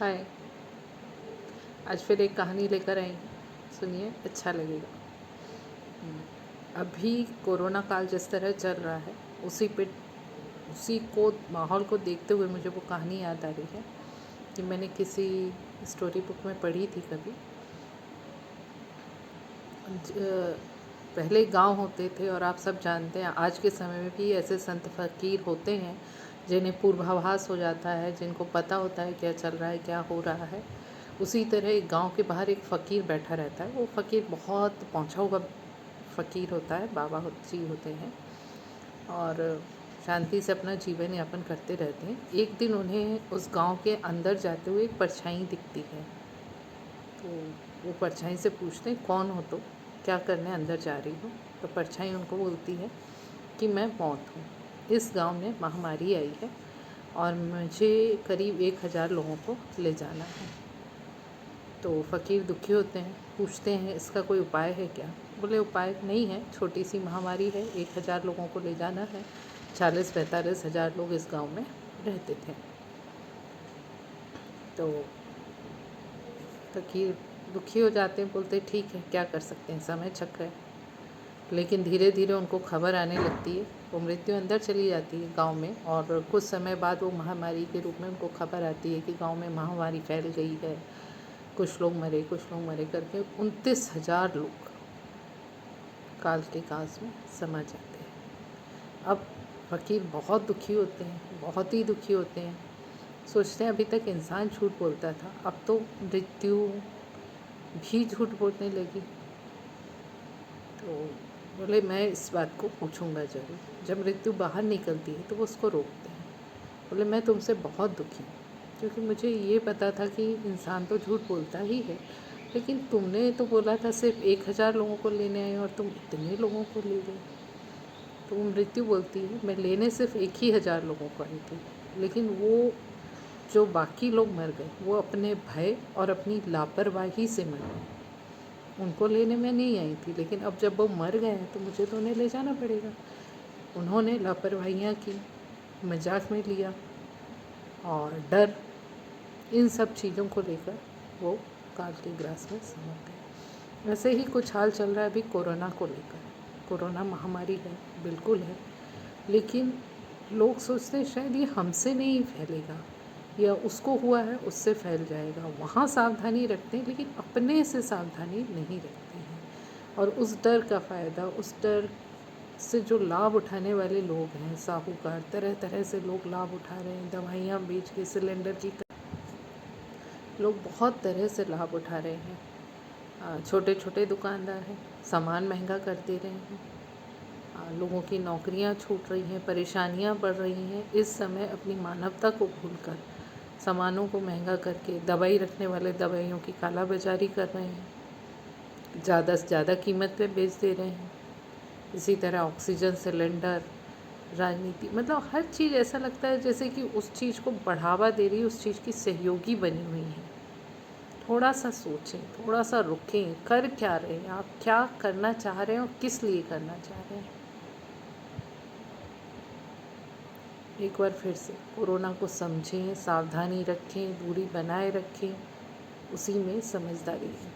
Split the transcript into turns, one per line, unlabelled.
हाय। आज फिर एक कहानी लेकर आई, सुनिए, अच्छा लगेगा। अभी कोरोना काल जिस तरह चल रहा है उसी को माहौल को देखते हुए मुझे वो कहानी याद आ रही है कि मैंने किसी स्टोरी बुक में पढ़ी थी कभी। पहले गांव होते थे और आप सब जानते हैं आज के समय में भी ऐसे संत फकीर होते हैं जिन्हें पूर्वाभास हो जाता है, जिनको पता होता है क्या चल रहा है, क्या हो रहा है। उसी तरह एक गांव के बाहर एक फ़कीर बैठा रहता है। वो फ़कीर बहुत पहुंचा हुआ फ़कीर होता है, बाबा जी होते हैं और शांति से अपना जीवन यापन करते रहते हैं। एक दिन उन्हें उस गांव के अंदर जाते हुए एक परछाई दिखती है। तो वो परछाई से पूछते हैं, कौन हो तो, क्या करने अंदर जा रही हो? तो परछाई उनको बोलती है कि मैं मौत हूँ। इस गांव में महामारी आई है और मुझे करीब 1000 लोगों को ले जाना है। तो फ़कीर दुखी होते हैं, पूछते हैं इसका कोई उपाय है क्या? बोले उपाय नहीं है, छोटी सी महामारी है, 1000 लोगों को ले जाना है। 40-45 हज़ार लोग इस गांव में रहते थे। तो फ़कीर दुखी हो जाते हैं, बोलते ठीक है, क्या कर सकते हैं, समय चक्र है। लेकिन धीरे धीरे उनको खबर आने लगती है, वो मृत्यु अंदर चली जाती है गांव में। और कुछ समय बाद वो महामारी के रूप में उनको खबर आती है कि गांव में महामारी फैल गई है, कुछ लोग मरे करके 29,000 लोग काल के काज में समा जाते हैं। अब फ़कीर बहुत दुखी होते हैं, बहुत ही दुखी होते हैं। सोचते हैं अभी तक इंसान झूठ बोलता था, अब तो मृत्यु भी झूठ बोलने लगी। तो बोले मैं इस बात को पूछूंगा ज़रूर। जब मृत्यु बाहर निकलती है तो वो उसको रोकते हैं। बोले मैं तुमसे बहुत दुखी हूँ, क्योंकि मुझे ये पता था कि इंसान तो झूठ बोलता ही है, लेकिन तुमने तो बोला था सिर्फ 1000 लोगों को लेने आए और तुम इतने लोगों को ले गए। तो वो मृत्यु बोलती है मैं लेने सिर्फ 1000 लोगों को आई थी, लेकिन वो जो बाकी लोग मर गए वो अपने भय और अपनी लापरवाही से मर गए। उनको लेने में नहीं आई थी, लेकिन अब जब वो मर गए हैं तो मुझे तो उन्हें ले जाना पड़ेगा। उन्होंने लापरवाहियाँ की, मजाक में लिया और डर, इन सब चीज़ों को लेकर वो काल के ग्रास में समा गए। वैसे ही कुछ हाल चल रहा है अभी कोरोना को लेकर। कोरोना महामारी है, बिल्कुल है, लेकिन लोग सोचते हैं शायद ये हमसे नहीं फैलेगा, या उसको हुआ है उससे फैल जाएगा, वहाँ सावधानी रखते हैं, लेकिन अपने से सावधानी नहीं रखते हैं। और उस डर का फ़ायदा, उस डर से जो लाभ उठाने वाले लोग हैं, साहूकार, तरह तरह से लोग लाभ उठा रहे हैं। दवाइयाँ बेच के, सिलेंडर की लोग बहुत तरह से लाभ उठा रहे हैं। छोटे छोटे दुकानदार हैं, सामान महंगा कर दे रहे हैं। लोगों की नौकरियां छूट रही हैं, परेशानियां बढ़ रही हैं। इस समय अपनी मानवता को भूलकर सामानों को महंगा करके दवाई रखने वाले दवाइयों की कालाबाजारी कर रहे हैं, ज़्यादा से ज़्यादा कीमत पे बेच दे रहे हैं। इसी तरह ऑक्सीजन सिलेंडर, राजनीति, मतलब हर चीज़ ऐसा लगता है जैसे कि उस चीज़ को बढ़ावा दे रही है, उस चीज़ की सहयोगी बनी हुई है। थोड़ा सा सोचें, थोड़ा सा रुकें, कर क्या रहे हैं आप, क्या करना चाह रहे हैं और किस लिए करना चाह रहे हैं। एक बार फिर से कोरोना को समझें, सावधानी रखें, दूरी बनाए रखें, उसी में समझदारी है।